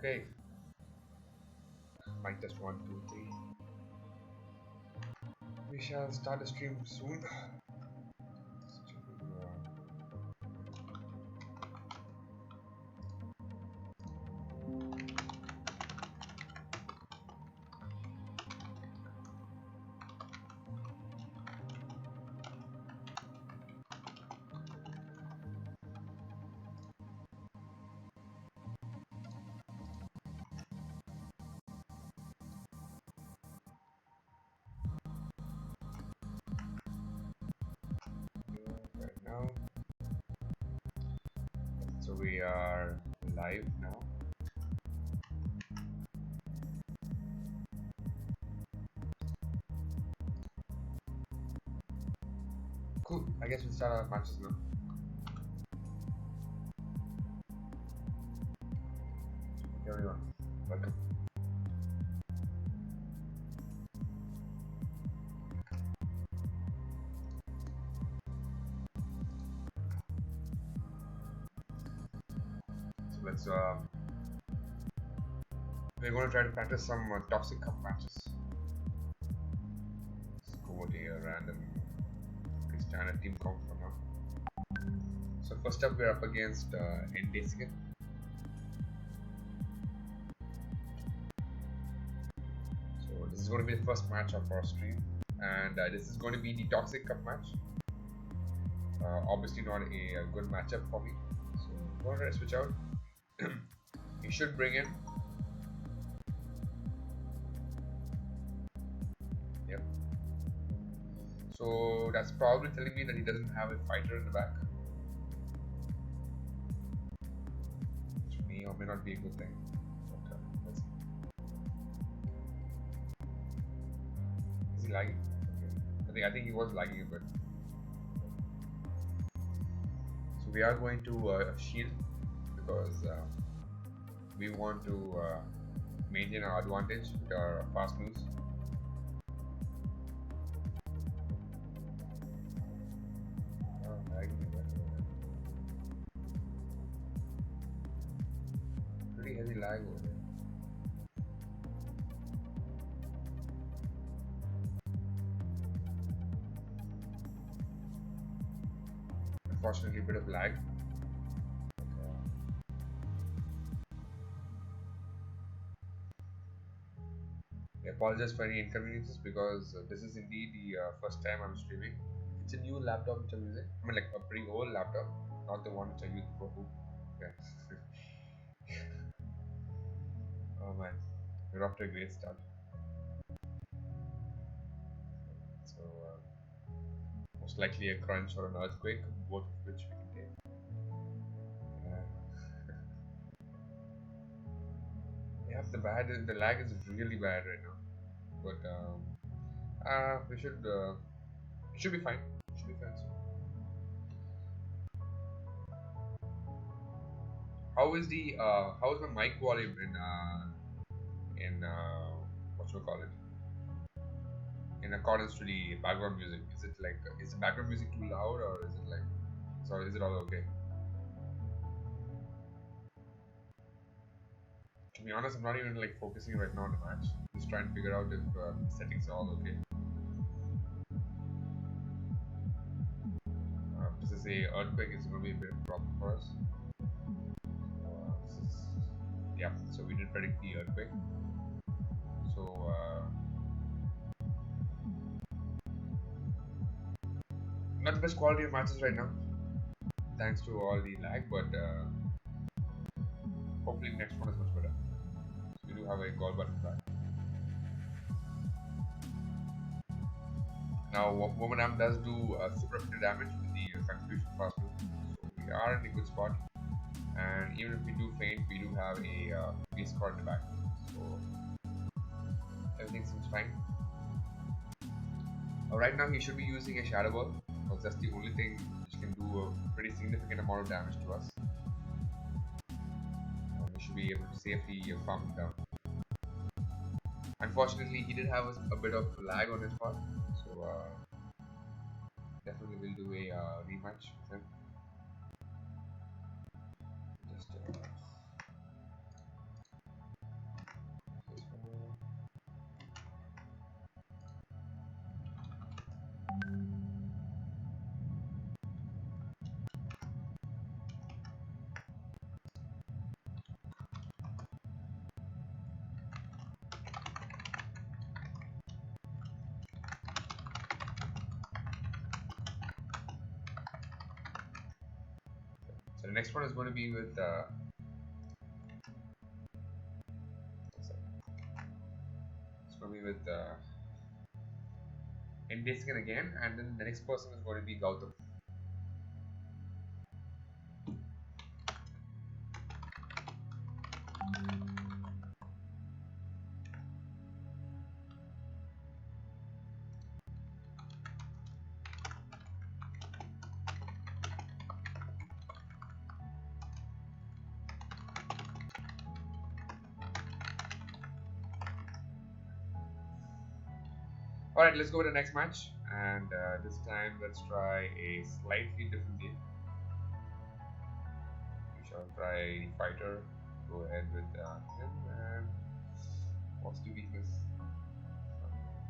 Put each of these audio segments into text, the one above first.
Okay, mic test 1, 2, 3. We shall start the stream soon. Right now, so we are live now. Cool. I guess we'll start our matches now. Okay, everyone, welcome. So let's. We're going to try to practice some toxic cup matches. Let's go with a random standard team comp for now. So first up, we're up against Endesigan. So this is going to be the first match of our stream, and this is going to be the toxic cup match. Obviously not a good matchup for me. So I'm going to try to switch out. He should bring in. Yep. So that's probably telling me that he doesn't have a fighter in the back, which may or may not be a good thing. But let's see. Is he lagging? Okay. I think he was lagging a bit. So we are going to shield because we want to maintain our advantage with our fast moves. Pretty heavy lag over there. Unfortunately, a bit of lag. I apologize for any inconveniences because this is indeed the first time I'm streaming. It's a new laptop which I'm using. I mean, like a pretty old laptop, not the one which I used before. Yeah. Oh man, we're off to a great start. So, most likely a crunch or an earthquake, both of which we can take. Yeah, the lag is really bad right now. But we should it should be fine. It should be fine soon. How is my mic volume in what should we call it? In accordance to the background music, is the background music too loud or is it like sorry? Is it all okay? To be honest, I'm not even like focusing right now on the match. Just trying to figure out if the settings are all okay. This is a earthquake. It's going to be a bit of a problem for us. Yeah. So we did predict the earthquake. So not the best quality of matches right now, thanks to all the lag. But hopefully the next one is much better. So we do have a goal button back. Now, Womanam does do super effective damage with the contribution fast move, so we are in a good spot. And even if we do faint, we do have a base card in the back, so everything seems fine. Right now, he should be using a Shadow Ball, because that's the only thing which can do a pretty significant amount of damage to us. We should be able to safely farm him down. Unfortunately, he did have a bit of lag on his part, so definitely will do a rematch with him. Just next one is going to be with it's going to be with Indesigan again, and then the next person is going to be Gautam. Alright, let's go to the next match, and this time let's try a slightly different game. We shall try fighter. Go ahead with him, and what's the weakness?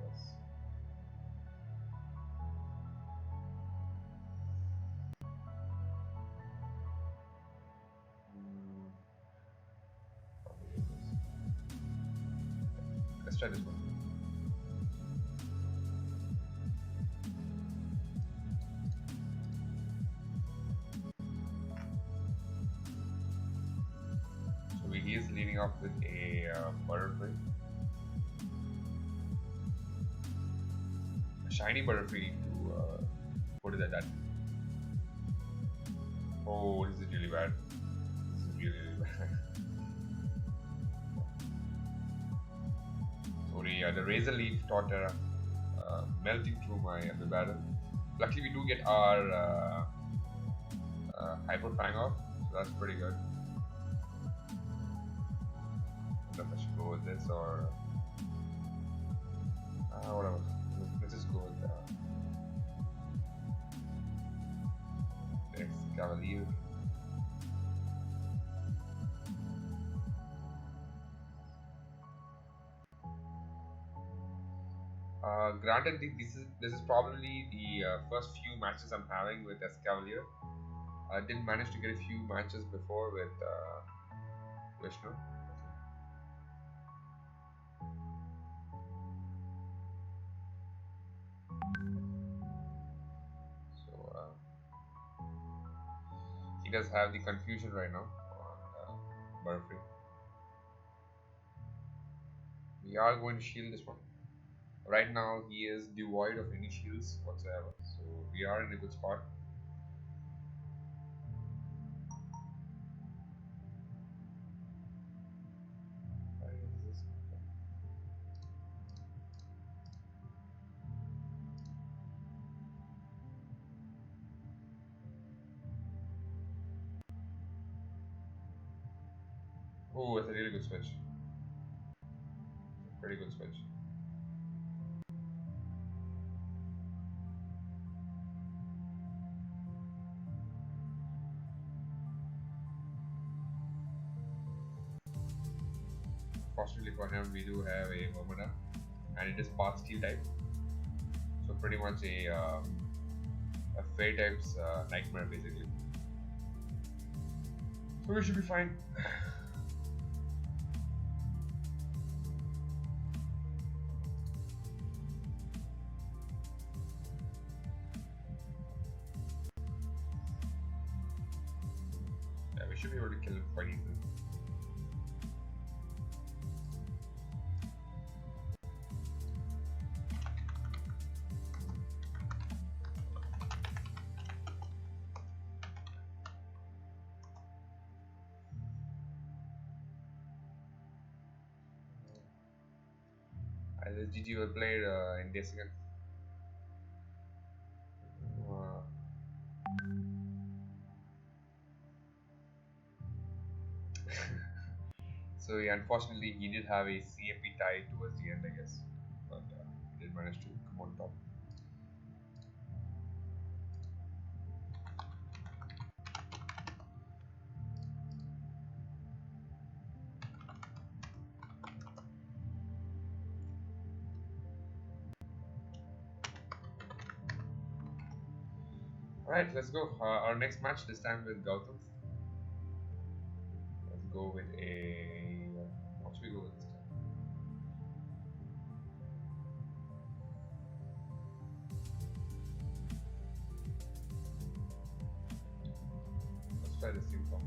Yes. Let's try this one. He is leading off with a Butterfree. A shiny Butterfree to put it at that. Oh, this is really bad. This is really, really bad. So the Razor Leaf Torterra melting through my Battle. Luckily we do get our Hyper Fang off, so that's pretty good. I don't know if I should go with this or whatever. Let's just go with Cavalier. Granted, this is probably the first few matches I'm having with Escavalier. I didn't manage to get a few matches before with Vishnu. So he does have the confusion right now on Butterfree. We are going to shield this one. Right now he is devoid of any shields whatsoever, so we are in a good spot. Oh, it's a really good switch. Pretty good switch. Fortunately for him, we do have a Momona, and it is Path Steel type. So pretty much a Fey type's nightmare basically. So we should be fine. Yeah, we should be able to kill him quite easily. As GG well played in Desigan. So yeah, unfortunately he did have a CMP tie towards the end, I guess, but he did manage to come on top. Alright, let's go. Our next match, this time with Gautam. Let's go with a... what should we go with this time? Let's try this team form.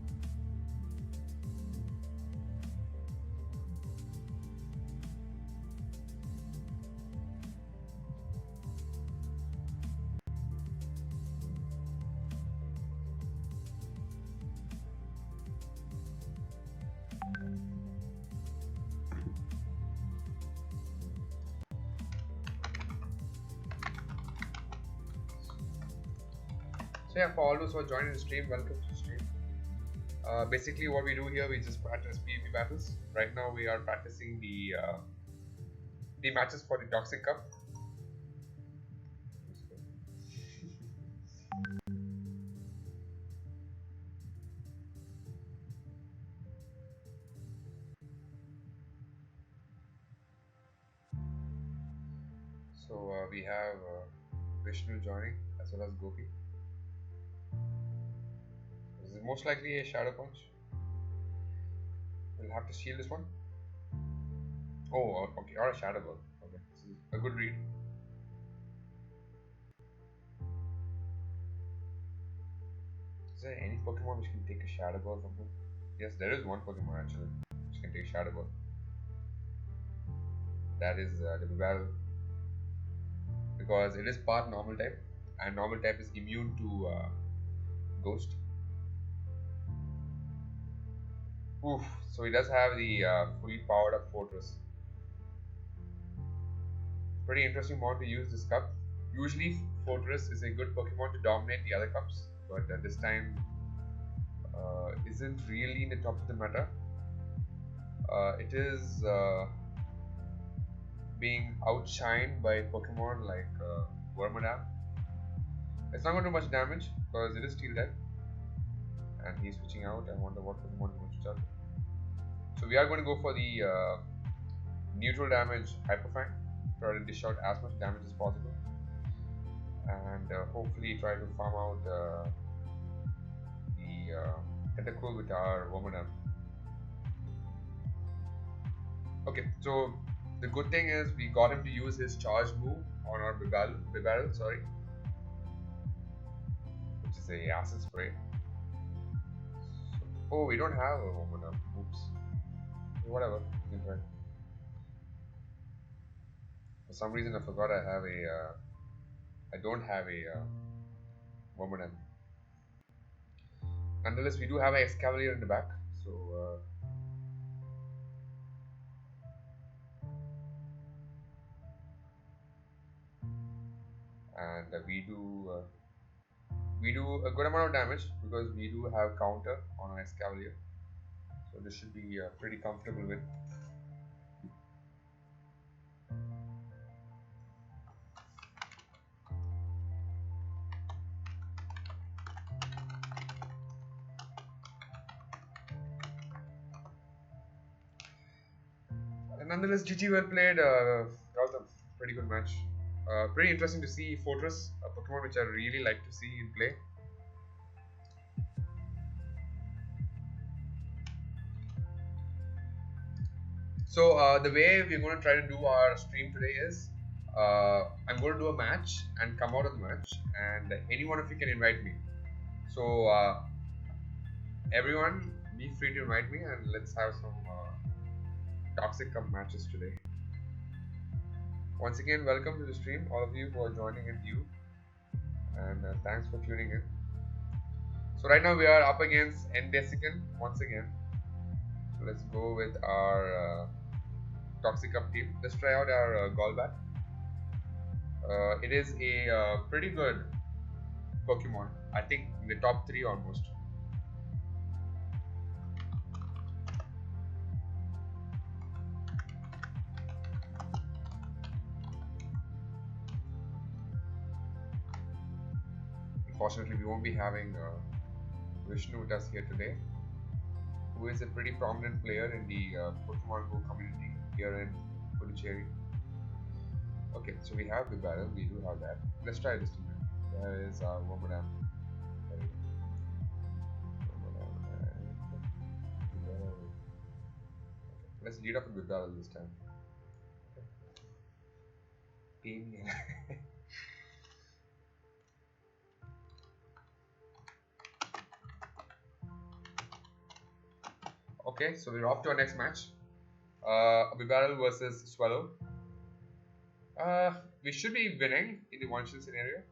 So yeah, for all those who are joining the stream, welcome to the stream. Basically what we do here, we just practice PvP battles. Right now we are practicing the matches for the Toxic Cup. So we have Vishnu joining as well as Gopi. This is most likely a Shadow Punch. We'll have to shield this one. Oh, okay, or a Shadow Ball. Okay, this is a good read. Is there any Pokemon which can take a Shadow Ball from him? Yes, there is one Pokemon actually which can take a Shadow Ball. That is the Bibarel. Because it is part normal type, and normal type is immune to Ghost. Oof, so he does have the fully powered up Fortress. Pretty interesting mod to use this cup. Usually Fortress is a good Pokemon to dominate the other cups, but this time isn't really in the top of the meta. It is being outshined by Pokemon like Wormadam. It's not going to do much damage because it is Steel type, and he's switching out. I wonder what Pokemon he wants to start. So we are going to go for the neutral damage Hyper Fang. Try to dish out as much damage as possible, and hopefully try to farm out the Tentacool with our Wormadam. Okay, so the good thing is we got him to use his charge move on our Bibarel, sorry, which is a acid spray. Oh, we don't have a Wormadam. Oops. Whatever, you can try. For some reason I forgot I have a I don't have a Wormadam. Nonetheless, we do have a Escavalier in the back, so and we do a good amount of damage because we do have counter on our Escavalier, so this should be pretty comfortable with. Nonetheless, GG, well played, Gautam. Pretty good match. Pretty interesting to see Fortress, a Pokemon which I really like to see in play. So the way we're going to try to do our stream today is I'm going to do a match and come out of the match, and any one of you can invite me. So everyone, be free to invite me, and let's have some Toxic Cup matches today. Once again, welcome to the stream, all of you who are joining in new, and thanks for tuning in. So right now we are up against Endesican once again. So let's go with our Toxic Cup team. Let's try out our Golbat. It is a pretty good Pokemon. I think in the top 3 almost. Unfortunately, we won't be having Vishnu with us here today, who is a pretty prominent player in the Pokemon Go community here in Puducherry. Okay, so we have Bibarel, we do have that. Let's try this team. There is our Wormadam. Let's lead off with Bibarel this time. Team. Okay, so we're off to our next match. Bibarel versus Swallow. We should be winning in the one-shot scenario.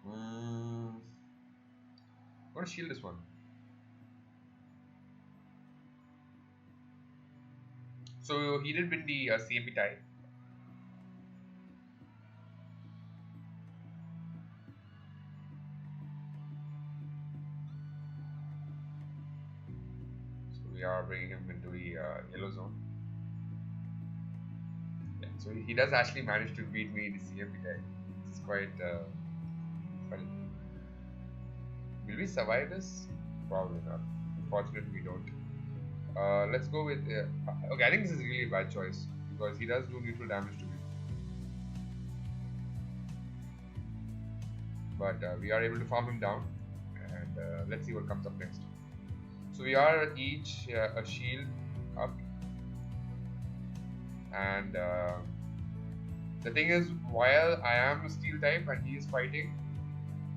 I'm gonna shield this one. So he did win the CMP tie. So we are bringing him into the yellow zone. Yeah, so he does actually manage to beat me in the CMP tie. It's quite funny. Will we survive this? Probably not. Unfortunately, we don't. Let's go with. Okay, I think this is really a bad choice because he does do neutral damage to me. But we are able to farm him down, and let's see what comes up next. So we are each a shield up, and the thing is, while I am steel type and he is fighting,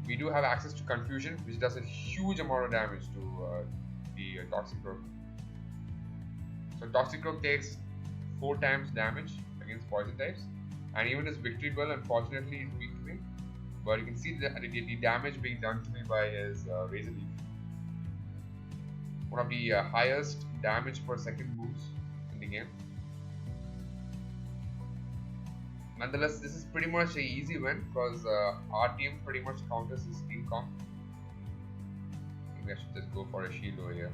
we do have access to confusion, which does a huge amount of damage to the Toxicroak. So Toxicroak takes 4 times damage against poison types, and even his victory bell, unfortunately, is weak to me. But you can see the damage being done to me by his Razor Leaf. One of the highest damage per second moves in the game. Nonetheless, this is pretty much an easy win because our team pretty much counters his team comp. Maybe I should just go for a shield over here.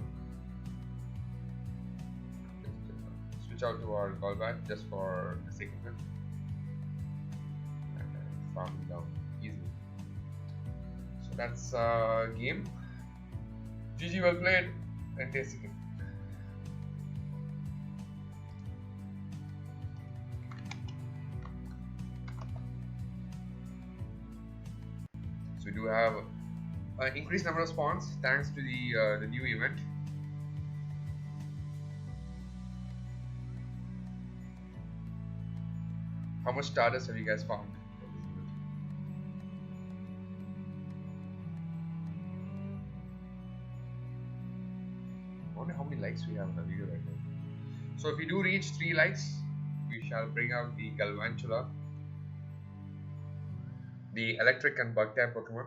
Just switch out to our Golbat just for the sake of it. And farm him down easily. So that's game. GG, well played, and tasting it. So we do have an increased number of spawns thanks to the new event. How much Stardust have you guys found? I wonder how many likes we have in the video right now. So if we do reach 3 likes, we shall bring out the Galvantula, the electric and bug type Pokemon.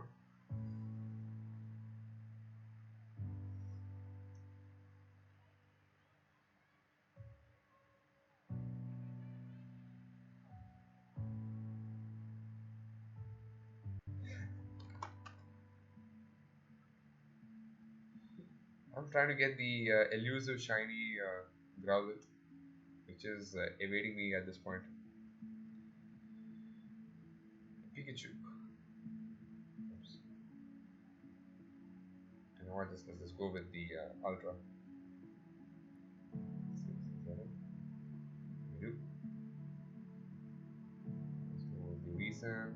I'm trying to get the elusive shiny Growlithe, which is evading me at this point. Pikachu. Oops. You know what? Let's just go with the Ultra. We do. Let's go with the recent.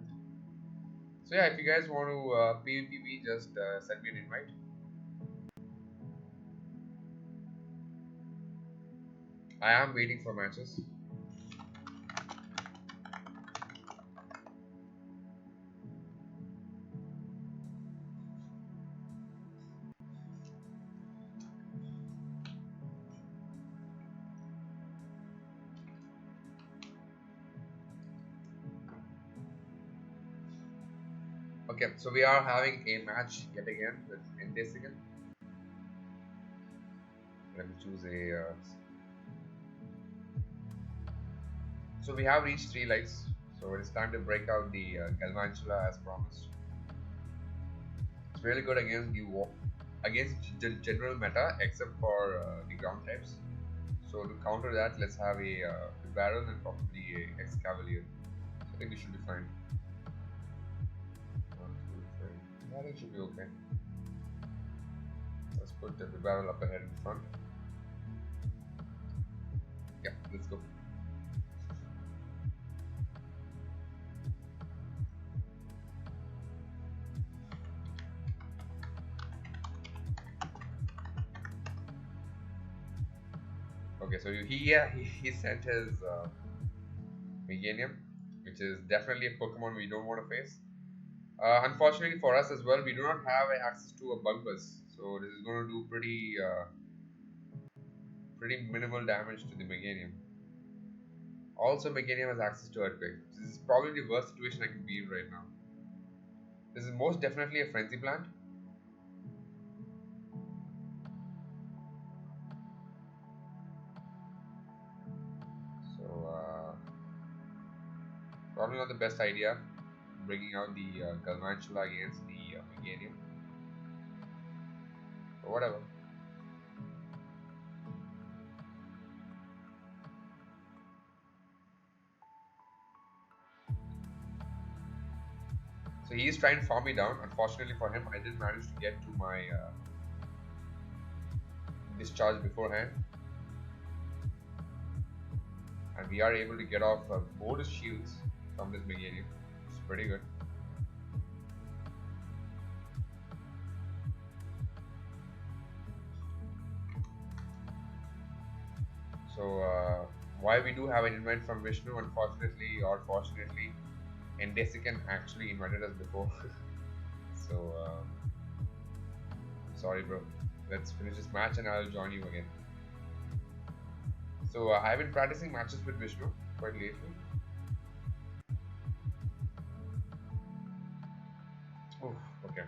So yeah, if you guys want to PvP me, just send me an invite. I am waiting for matches. Okay, so we are having a match yet again with Entesigan. Let me choose a. So we have reached 3 likes, so it is time to break out the Galvantula as promised. It's really good against the general meta, except for the ground types. So to counter that, let's have a Baron and probably a Excavalier. So I think we should be fine. 1, 2, 3. I think it should be okay. Let's put the Barrel up ahead in front. Yeah, let's go. Okay, so he sent his Meganium. which is definitely a Pokemon we don't want to face. Unfortunately for us as well, we do not have access to a bug buzz, so this is going to do pretty minimal damage to the Meganium. Also, Meganium has access to Earthquake. This is probably the worst situation I can be in right now. This is most definitely a Frenzy Plant. So, probably not the best idea bringing out the Galvantula against the Meganium. But whatever. So he is trying to farm me down. Unfortunately for him, I didn't manage to get to my discharge beforehand. And we are able to get off bonus shields from this Meganium. It's pretty good. So while we do have an invite from Vishnu, unfortunately or fortunately, Endesican actually invited us before. So sorry bro. Let's finish this match and I'll join you again. So I've been practicing matches with Vishnu quite lately. Oh, okay.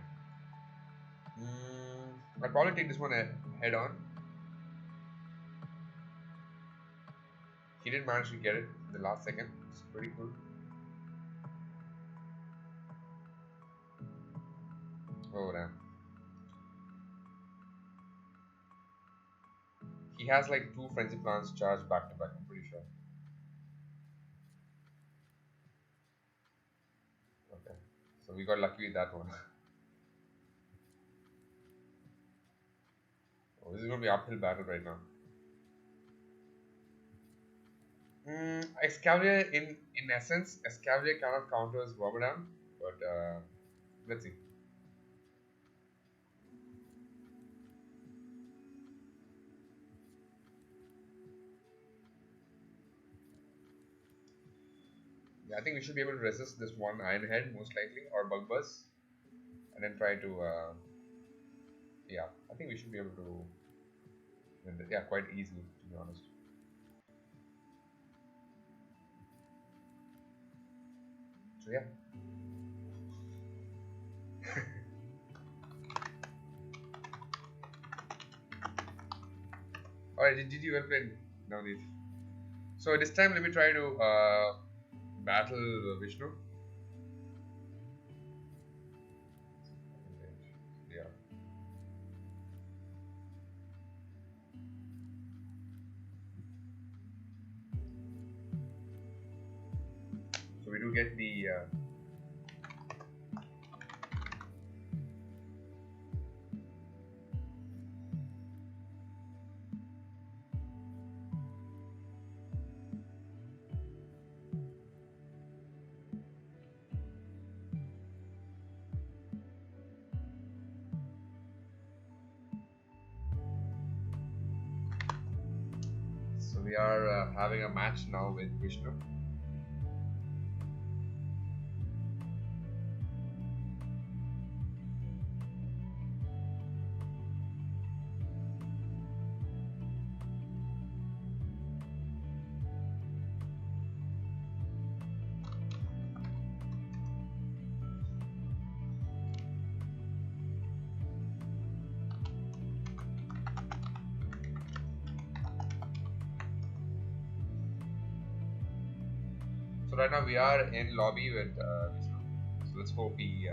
I'll probably take this one head on. He didn't manage to get it in the last second. It's pretty cool. Oh damn. He has like 2 frenzy plants charged back to back, I'm pretty sure. Okay. So we got lucky with that one. Oh, this is gonna be uphill battle right now. Escavalier in essence, Escavalier cannot counters Wormadam, but let's see. Yeah, I think we should be able to resist this one Iron Head most likely, or Bug Buzz, and then try to yeah, I think we should be able to win this, yeah, quite easily to be honest. So yeah. Alright, GG, well played, Navneet. So this time let me try to battle Vishnu. Yeah. So we do get the so we are having a match now with Vishnu. So right now we are in lobby with Vishnu. So let's hope he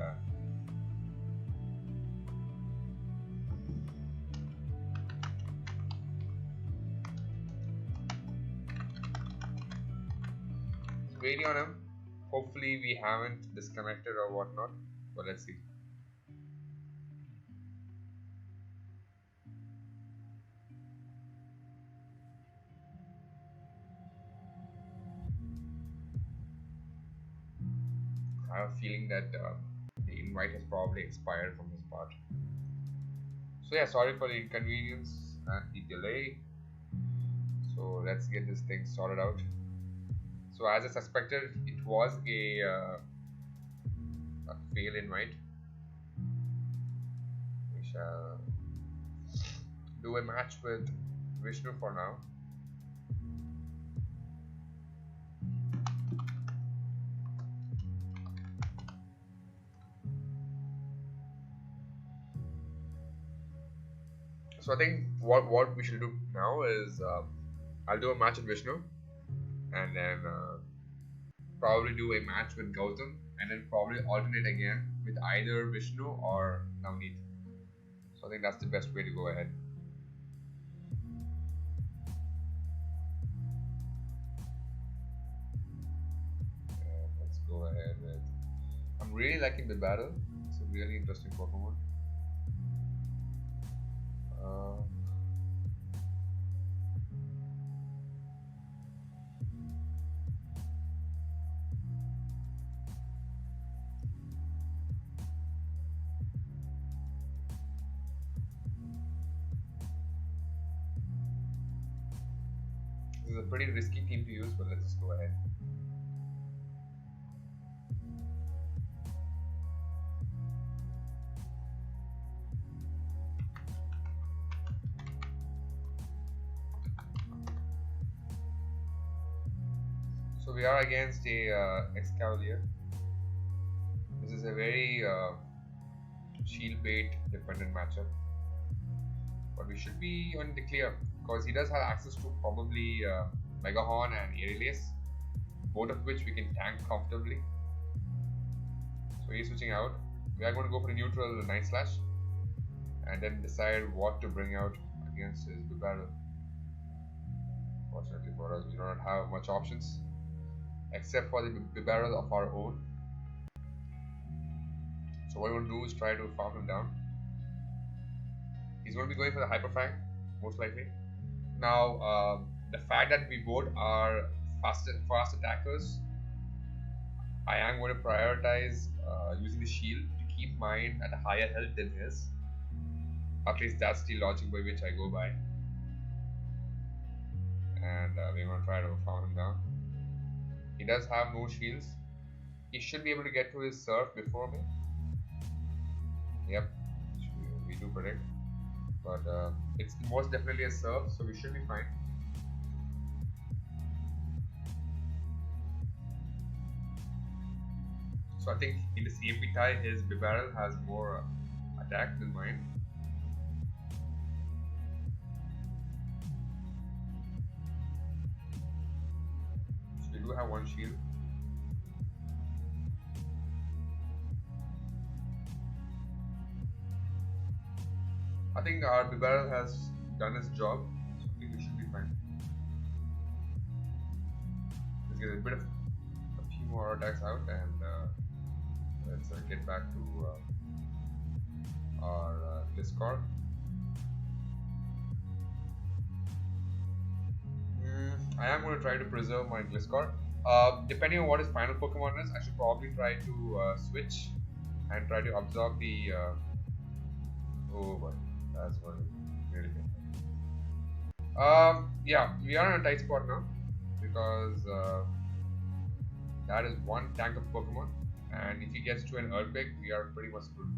waiting on him. Hopefully we haven't disconnected or whatnot, but let's see. I have a feeling that the invite has probably expired from his part. So yeah, sorry for the inconvenience and the delay. So let's get this thing sorted out. So as I suspected, it was a fail invite. We shall do a match with Vishnu for now. So I think what we should do now is I'll do a match with Vishnu, and then probably do a match with Gautam, and then probably alternate again with either Vishnu or Navneet. So I think that's the best way to go ahead. And let's go ahead with. I'm really liking the battle. It's a really interesting Pokemon. This is a pretty risky team to use, but let's just go ahead. So we are against a Escavalier. This is a very shield bait dependent matchup, but we should be on the clear because he does have access to probably Megahorn and Aerialace, both of which we can tank comfortably. So he's switching out. We are going to go for the neutral Night Slash and then decide what to bring out against his Bibarel. Fortunately for us, we do not have much options except for the Bibarel of our own. So what we want to do is try to farm him down. He's going to be going for the Hyper Fang, most likely. Now, the fact that we both are fast attackers, I am going to prioritize using the shield to keep mine at a higher health than his. At least that's the logic by which I go by. And we're going to try to farm him down. He does have no shields. He should be able to get to his Surf before me. Yep, we do predict. But it's most definitely a Surf, so we should be fine. So I think in the CMP tie, his Bibarel has more attack than mine. So we do have one shield. I think our Bibarel has done his job, so I think we should be fine. Let's get a few more attacks out and let's get back to our Gliscor. I am going to try to preserve my Gliscor. Depending on what his final Pokemon is, I should probably try to switch and try to absorb the. Oh boy, that's what really good. Yeah, we are in a tight spot now because that is one tank of Pokemon, and if he gets to an Earthquake, we are pretty much screwed.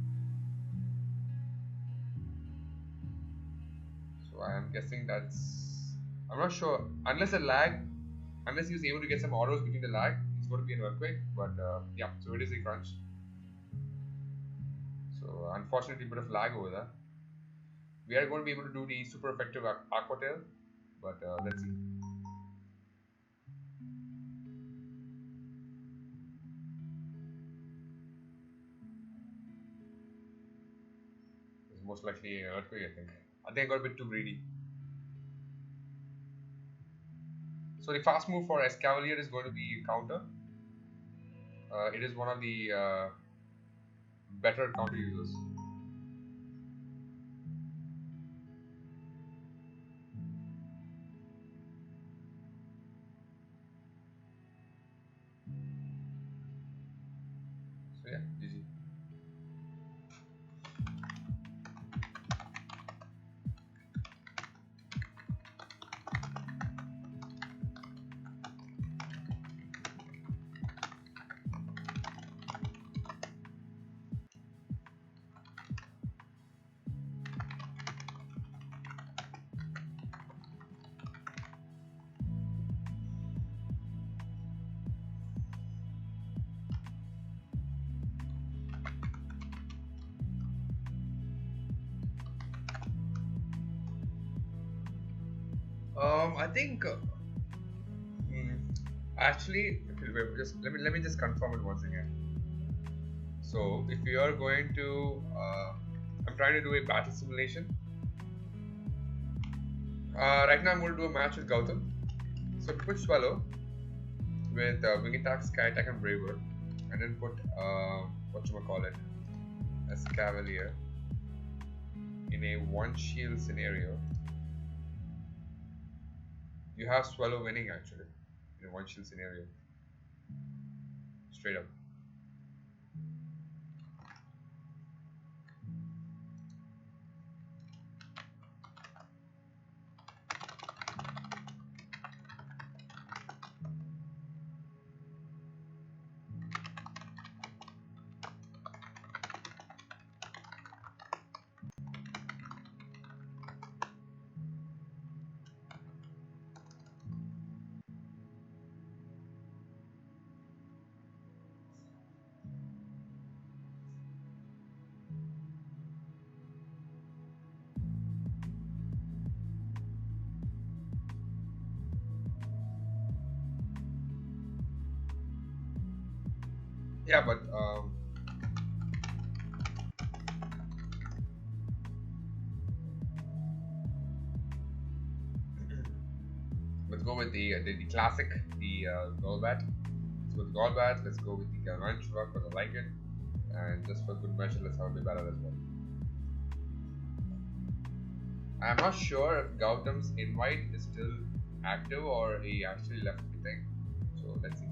So I am guessing that's. I'm not sure. Unless he's able to get some autos between the lag, it's going to be an Earthquake. But yeah, so it is a crunch. So unfortunately, a bit of lag over there. We are going to be able to do the super effective Aqua Tail, but let's see. It's most likely an Earthquake, I think. I think I got a bit too greedy. So the fast move for Escavalier is going to be counter. It is one of the better counter users. So yeah, GG. I think hmm, actually, if you wait, just let me just confirm it once again. So if you are going to, I'm trying to do a battle simulation. Right now I'm going to do a match with Gautam. So put Swallow with Wing Attack, Sky Attack, and Braver, and then put what you call it as Cavalier in a one shield scenario. You have Swallow winning actually in a one shield scenario, straight up. Yeah, but let's go with the classic, the Golbat. So with Golbat, let's go with the Galvantula because I like it, and just for good measure, let's have a bit battle as well. I'm not sure if Gautam's invite is still active or he actually left the thing. So let's see.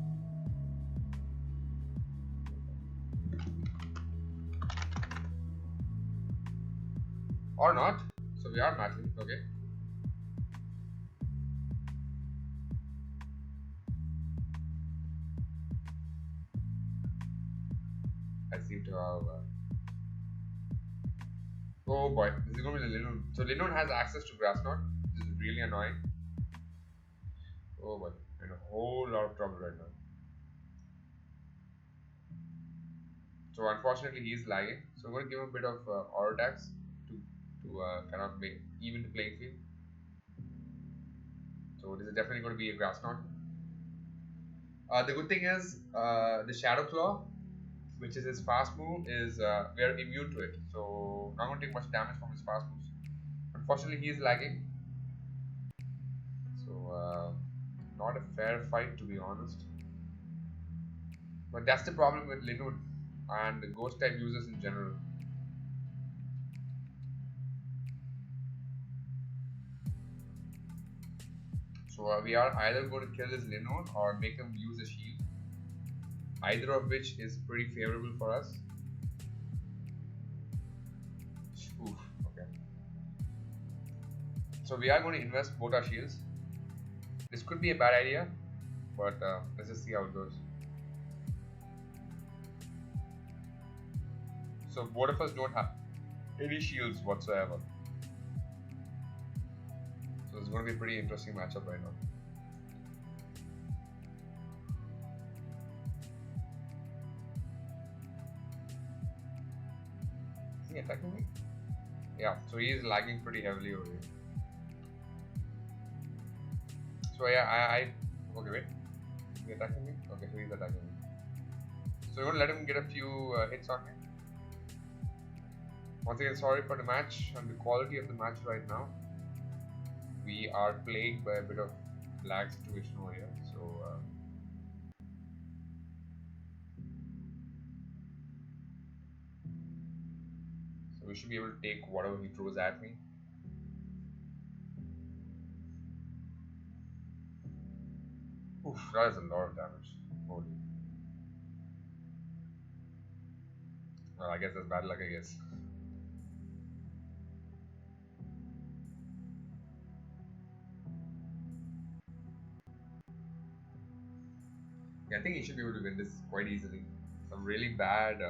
Or not. So we are matching, okay. I seem to have. Oh boy, this is going to be the Linoon. So Linoon has access to Grass Knot. This is really annoying. Oh boy, in a whole lot of trouble right now. So unfortunately, he's lagging. So I'm going to give him a bit of auto attacks to kind of make even the playing field. So this is definitely going to be a Grass Knot. The good thing is the Shadow Claw, which is his fast move, is we are immune to it. So not going to take much damage from his fast moves. Unfortunately, he is lagging. So not a fair fight, to be honest. But that's the problem with Linoon and the ghost type users in general. So we are either going to kill his Linoon or make him use a shield. Either of which is pretty favorable for us. Oof, okay. So we are going to invest both our shields. This could be a bad idea, but let's just see how it goes. So both of us don't have any shields whatsoever. So it's going to be a pretty interesting matchup right now. Is he attacking me? Yeah, so he is lagging pretty heavily over here. So yeah, okay, wait. Is he attacking me? Okay, so he's attacking me. So you want to let him get a few hits on me? Once again, sorry for the match and the quality of the match right now. We are plagued by a bit of lag situation over here. So we should be able to take whatever he throws at me. Oof, that is a lot of damage. Holy. Well, I guess that's bad luck, I guess. Yeah, I think he should be able to win this quite easily. Some really bad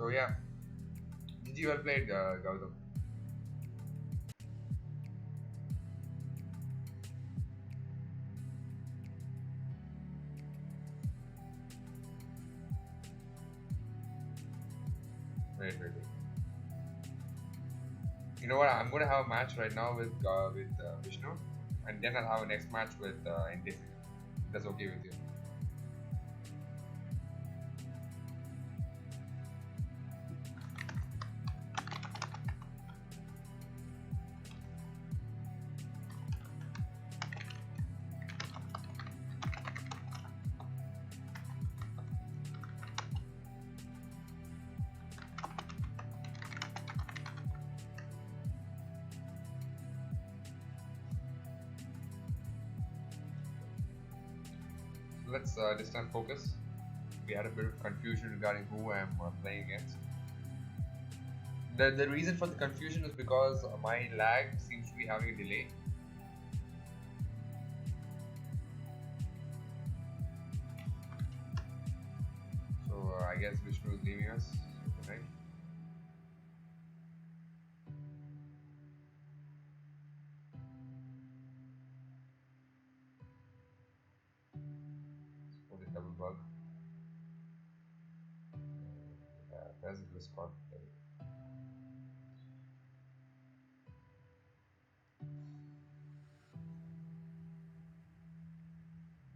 So yeah, GG, well played, Gautam. Wait. You know what? I'm gonna have a match right now with Vishnu, and then I'll have a next match with Indesic. That's okay with you? So let's this time focus. We had a bit of confusion regarding who I'm playing against. The reason for the confusion is because my lag seems to be having a delay. So I guess Vishnu is leaving us tonight. For the double bug. There's a Discord.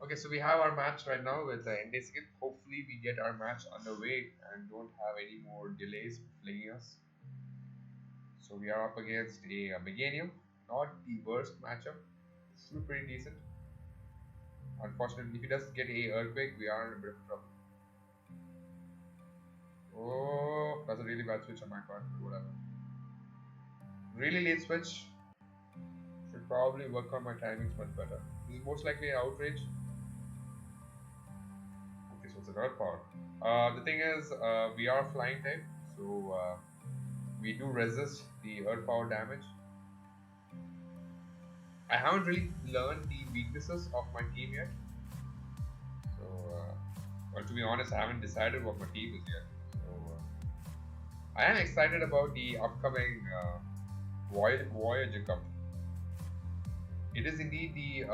Okay, so we have our match right now with Indescape. Hopefully, we get our match underway and don't have any more delays flinging us. So we are up against a Meganium, not the worst matchup. Still pretty decent. Unfortunately, if he doesn't get a Earthquake, we are in a bit of trouble. Oh, that's a really bad switch on my part, but whatever. Really late switch. Should probably work on my timings much better. This is most likely an outrage. Okay, so it's an Earth Power. The thing is, we are flying type, so we do resist the Earth Power damage. I haven't really learned the weaknesses of my team yet. So, well, to be honest, I haven't decided what my team is yet. So, I am excited about the upcoming Voyager Cup. It is indeed the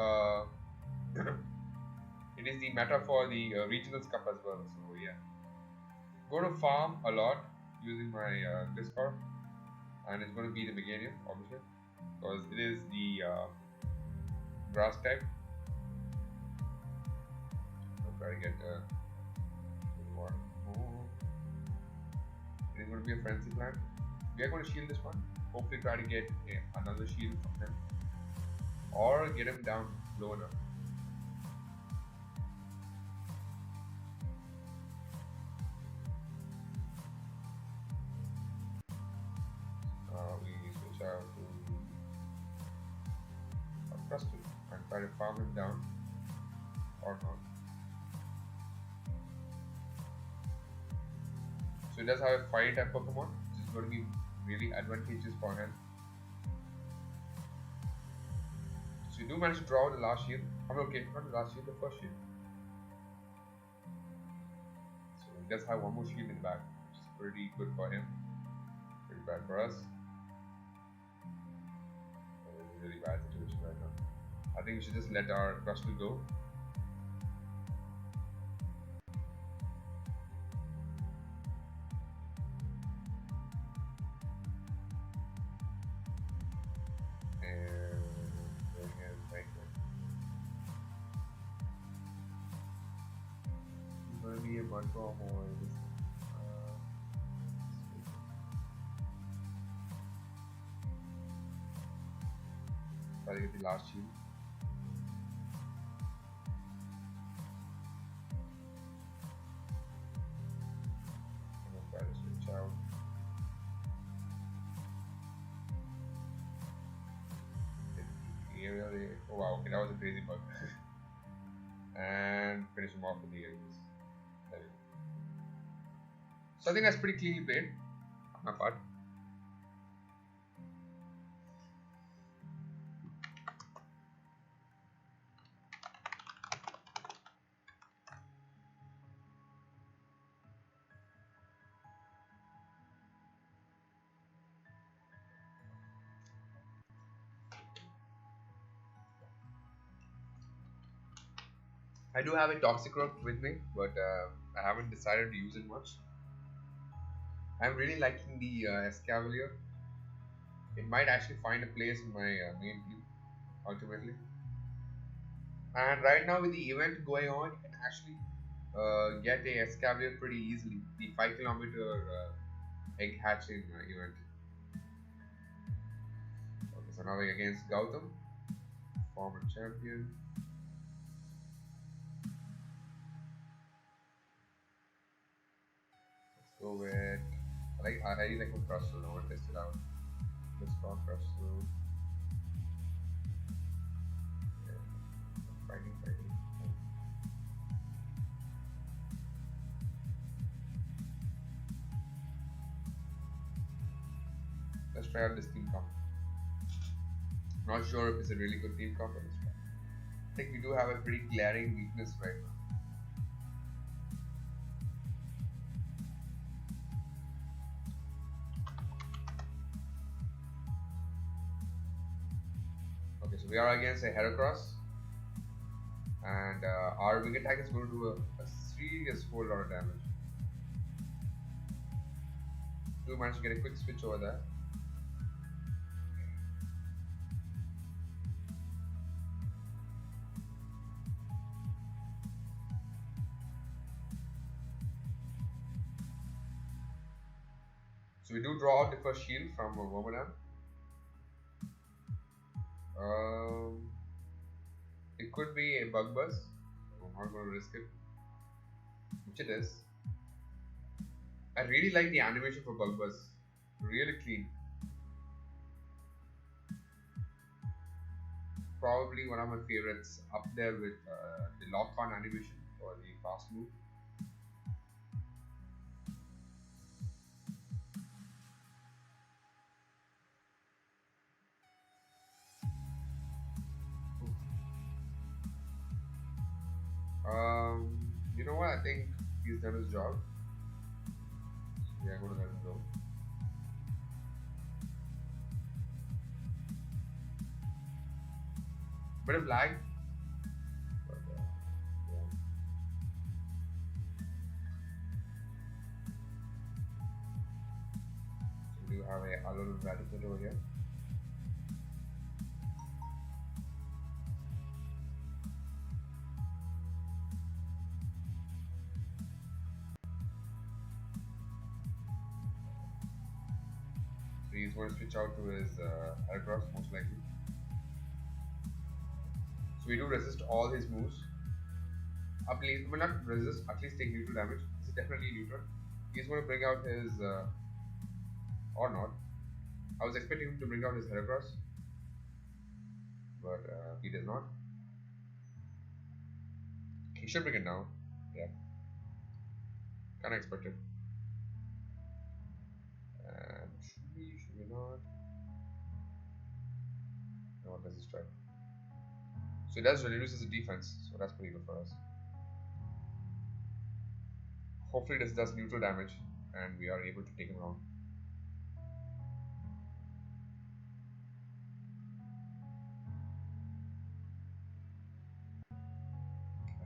it is the meta for the Regionals Cup as well. So yeah, going to farm a lot using my Discord, and it's going to be the Meganium obviously because it is the grass type. I'll try to get more. It is going to be a frenzy plant. We are going to shield this one. Hopefully, try to get another shield from him or get him down low enough. We switch out to Crustle and try to farm him down or not. So he does have a fire type Pokemon, which is going to be really advantageous for him. So you do manage to draw the last shield. I mean, okay, not the last shield, the first shield. So he does have one more shield in the back, which is pretty good for him. Pretty bad for us. It's a really bad situation right now. I think we should just let our Crustle go. Be a bunch more try to get the last shield. I'm gonna try to switch out. Oh wow, okay, that was a crazy bug. And finish him off with the areas. There we go. So I think that's pretty cleanly played on my part. I do have a Toxic Rock with me, but I haven't decided to use it much. I'm really liking the Escavalier. It might actually find a place in my main team ultimately. And right now with the event going on, you can actually get a Escavalier pretty easily. The 5 kilometer egg hatching event. Okay, so now we're against Gautam, former champion. Let's go with. I really like a crush, so I want to test it out. Let's try crush. So, yeah, fighting. Let's try out this team comp. Not sure if it's a really good team comp, but let's try. I think we do have a pretty glaring weakness right now. Okay, so we are against a Heracross, and our wing attack is going to do a serious whole lot of damage. Do manage to get a quick switch over there. So we do draw out the first shield from Wormadam. It could be a bug buzz. I'm not going to risk it, which it is. I really like the animation for bug buzz. Really clean. Probably one of my favorites, up there with the lock on animation for the fast move. You know what? I think he's done his job. We are going to let him go. Bit of lag, but yeah. So we do have a Alolan Raticate over here. So he's going to switch out to his Heracross most likely. So we do resist all his moves. At least, well, not resist, at least take neutral damage. This is definitely neutral. He's going to bring out his, or not. I was expecting him to bring out his Heracross, but he does not. He should bring it down. Yeah. Kinda expected. And should we not? No, let's just try. So it does reduces the defense, so that's pretty good for us. Hopefully this does neutral damage and we are able to take him down.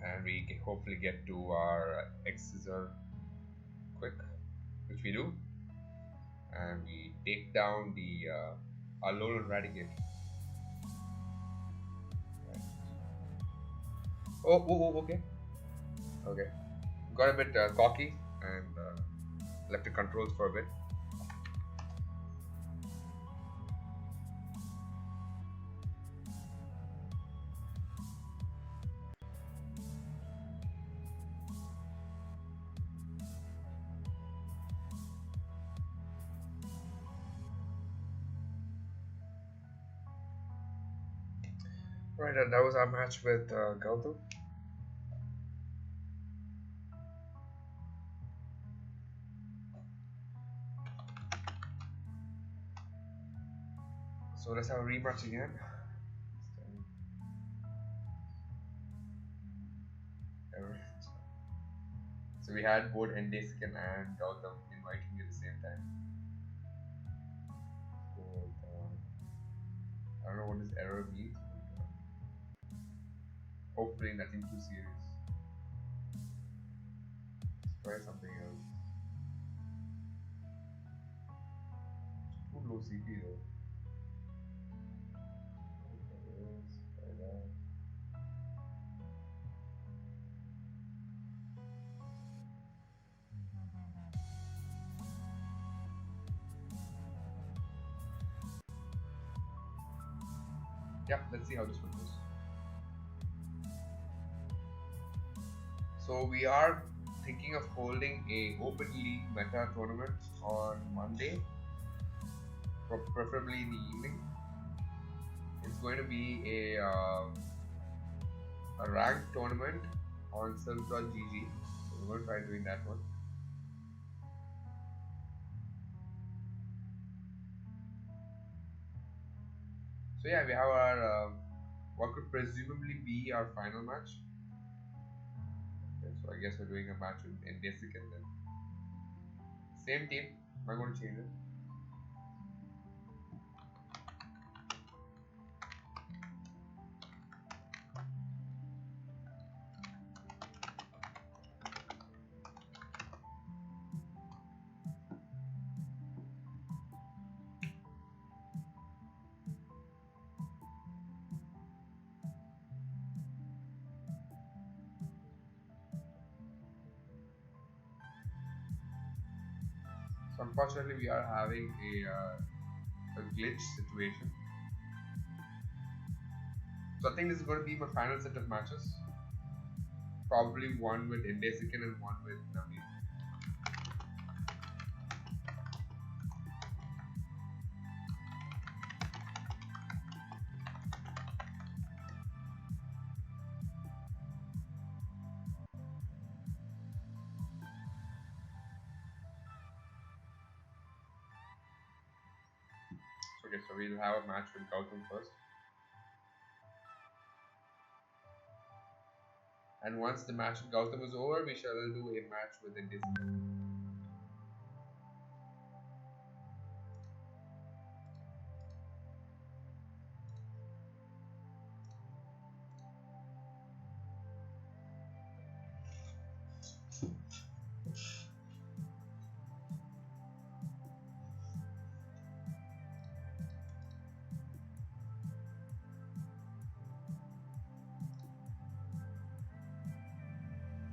And we can hopefully get to our X-Scissor quick, which we do. And we take down the Alolan Raticate. Okay. Okay. Got a bit cocky and left the controls for a bit. Right, and that was our match with Gautam. So let's have a rematch again. So we had both Endeskin and Gautam inviting me at the same time. But, I don't know what this error means. Hopefully nothing too serious. try something else. Too low CP though. Try that. Yeah, let's see how this one goes. So we are thinking of holding a open league meta tournament on Monday, preferably in the evening. It's going to be a ranked tournament on Silk.gg. So we're going to try doing that one. So yeah, we have our what could presumably be our final match. Okay, so I guess we're doing a match with Indesican then. Same team. I'm not going to change it. So unfortunately, we are having a glitch situation. So I think this is going to be my final set of matches. Probably one with Indesican and one with Naveen. Okay, so we'll have a match with Gautam first. And once the match with Gautam is over, we shall do a match with Indesican.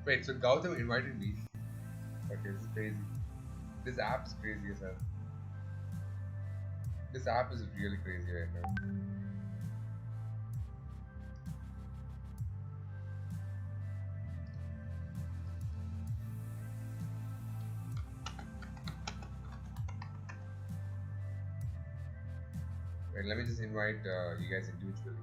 Wait, so Gautam invited me. Okay, this is crazy. This app is crazy as hell. This app is really crazy right now. Wait, let me just invite you guys individually.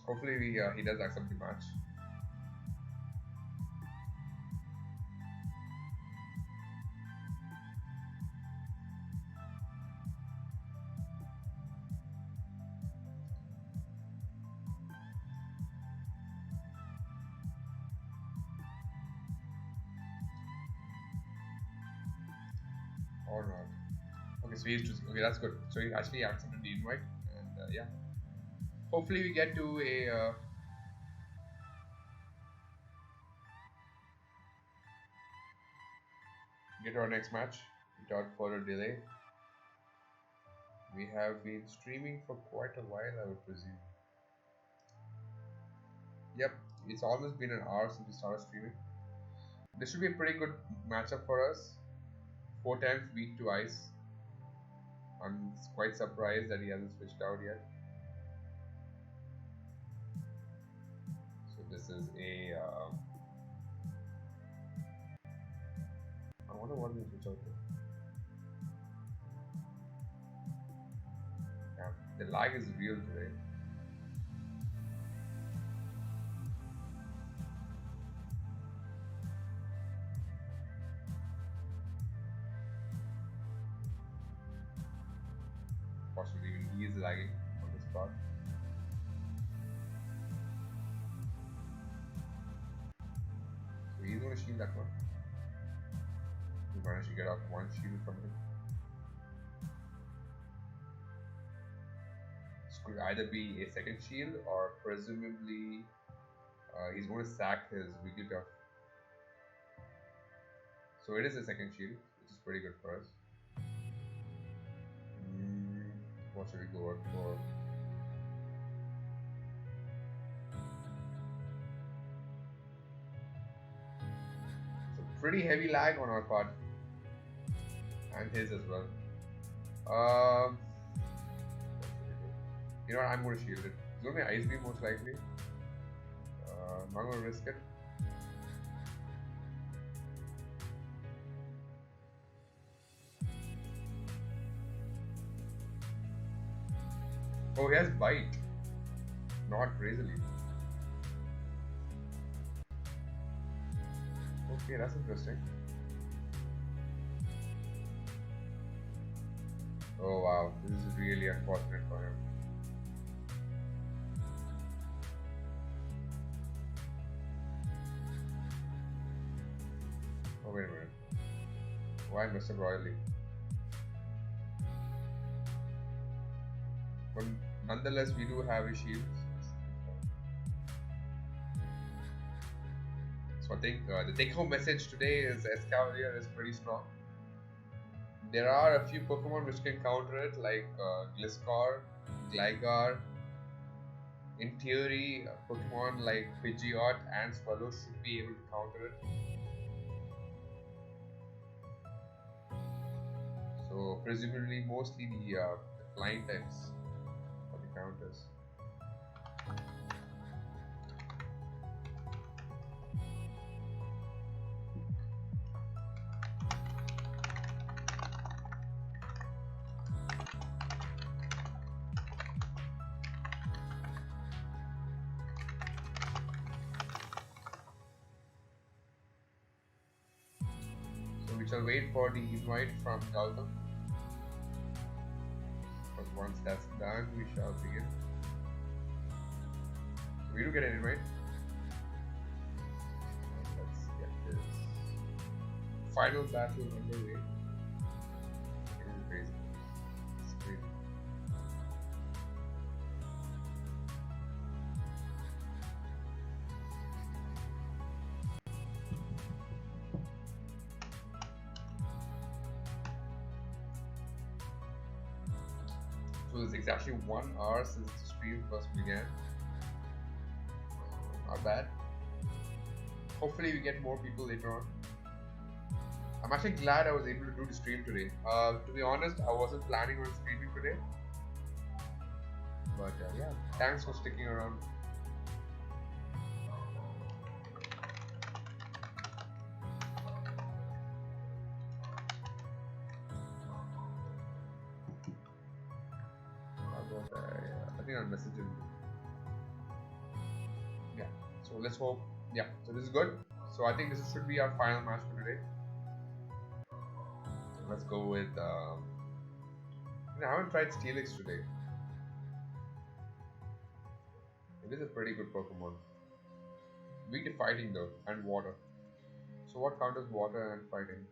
Hopefully he does accept the match. Or not. Okay, so he's just okay. That's good. So he actually accepted the invite, and yeah. Hopefully we get to a get our next match without further delay. We have been streaming for quite a while, I would presume. Yep, it's almost been an hour since we started streaming. This should be a pretty good matchup for us. 4 times beat to Ice. I'm quite surprised that he hasn't switched out yet. So this is a. I wonder what he switch out to. The lag is real today. Possibly even he is lagging on this part. So he's going to shield that one. We managed to get out one shield from him. This could either be a second shield or presumably he's going to sack his weekly tough. So it is a second shield, which is pretty good for us. What should we go out for? So pretty heavy lag on our part. And his as well. You know what, I'm going to shield it. It's going to be Ice Beam most likely. I'm not going to risk it. Oh, he has Bite. Not Razor Leaf. Okay, that's interesting. Oh wow, this is really unfortunate for him. Oh wait a minute. Why Mr. Royally? But nonetheless, we do have a shield. So I think the take-home message today is Escavalier is pretty strong. There are a few Pokemon which can counter it, like Gliscor, Gligar. In theory, Pokemon like Pidgeot and Swallow should be able to counter it. So presumably, mostly the flying types are the counters. So we shall wait for the invite from Gautam. But once that's done, we shall begin. So we do get an invite. Let's get this final battle underway. It is crazy. It's crazy. So it's exactly 1 hour since the stream first began. Not bad. Hopefully we get more people later on. I'm actually glad I was able to do the stream today. To be honest, I wasn't planning on streaming today. But yeah, thanks for sticking around. I think I'll message him. Yeah, so let's hope. Yeah, so this is good. So I think this should be our final match for today. Let's go with. I haven't tried Steelix today. It is a pretty good Pokemon. Weak to fighting though, and water. So what counters water and fighting?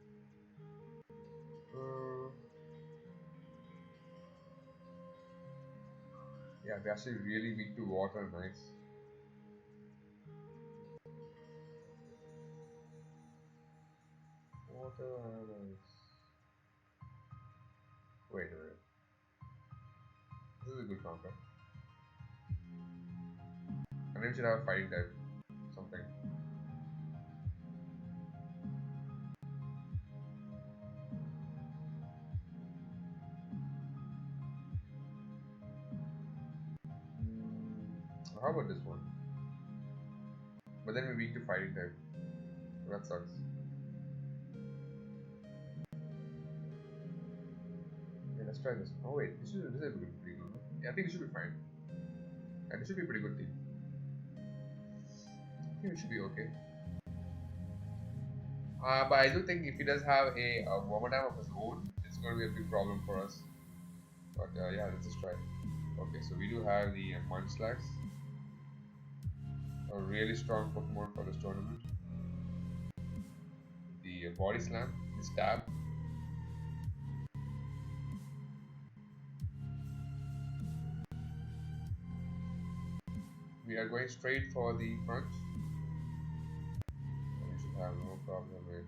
Yeah, they're actually really weak to water and ice. Water and ice. Wait a minute. This is a good counter. And then we should have a fighting type. Something. How about this one? But then we're weak to fighting type. That sucks. Yeah, let's try this. Oh wait, this is a good pretty good. Yeah, I think we should be fine. And it should be a pretty good team. I think we should be okay. But I do think if he does have a Wormadam of his own, it's going to be a big problem for us. But yeah, let's just try. Okay, so we do have the Munchlax, a really strong Pokemon for this tournament. The Body Slam, the Stab. We are going straight for the punch. We should have no problem with.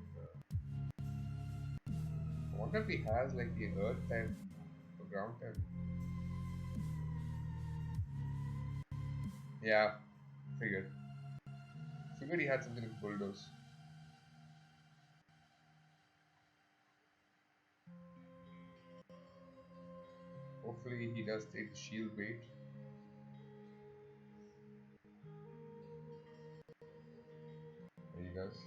I wonder if he has like the Earth type or Ground type. Yeah, figured. Figured he had something like Bulldoze. Hopefully he does take the shield bait. He does.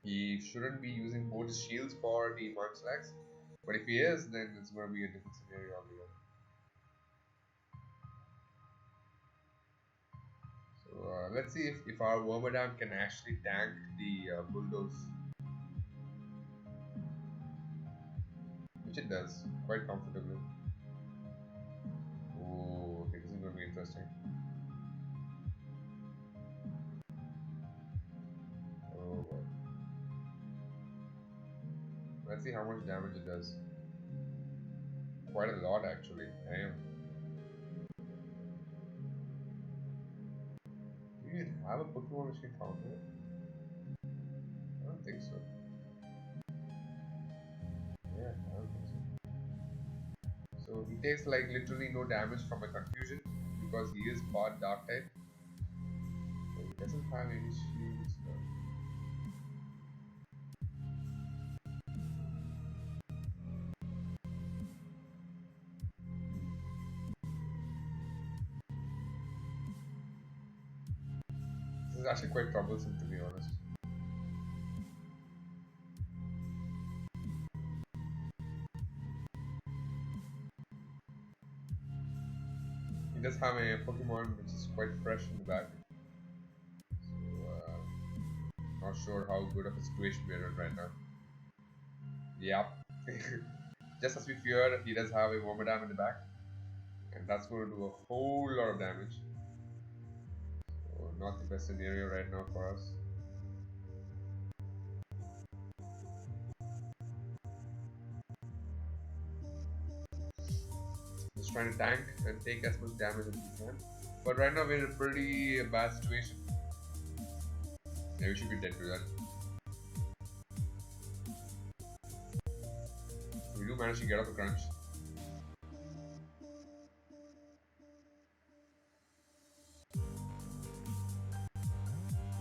He shouldn't be using both his shields for the Munchlax. But if he is, then it's going to be a different scenario altogether. So let's see if our Wormadam can actually tank the Bulldoze. Which it does, quite comfortably. Oh, okay, this is going to be interesting. Oh boy. Let's see how much damage it does. Quite a lot actually. Damn. Do you even have a Pokemon which can counter it? I don't think so. Yeah, I don't think so. So he takes like literally no damage from a confusion because he is part dark type. So he doesn't have any shields. This is actually quite troublesome to be honest. He does have a Pokemon which is quite fresh in the back. So, not sure how good of a situation we're in right now. Yep. Just as we feared, he does have a Wormadam in the back. And that's going to do a whole lot of damage. So, not the best scenario right now for us. Just trying to tank and take as much damage as we can. But right now we're in a pretty bad situation. Yeah, we should be dead to that. We do manage to get off a crunch.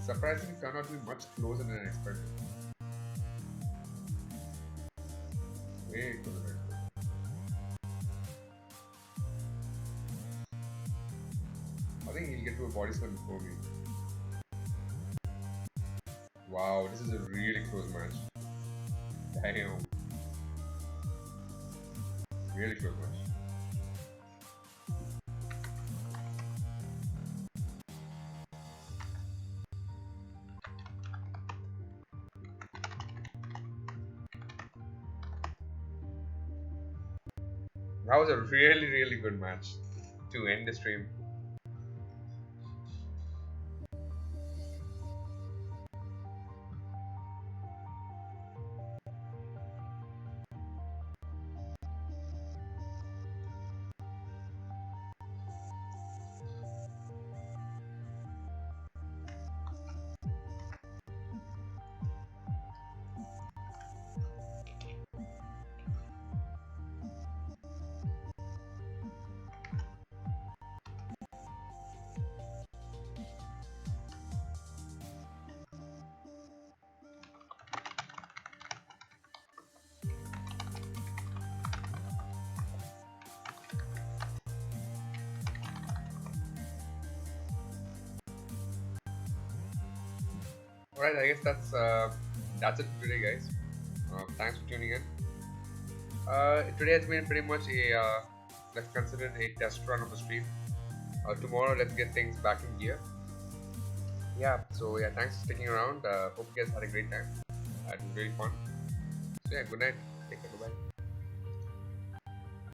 Surprisingly turned out to be much closer than I expected. Way closer than I expected. I think he'll get to a body slam before me. Wow, this is a really close match. Damn. Really close match. That was a really good match to end the stream. Alright, I guess that's it for today, guys. Thanks for tuning in. Today has been pretty much let's consider it a test run of the stream. Tomorrow, let's get things back in gear. Yeah, so yeah, thanks for sticking around. Hope you guys had a great time. It was really fun. So yeah, good night. Take care. Bye.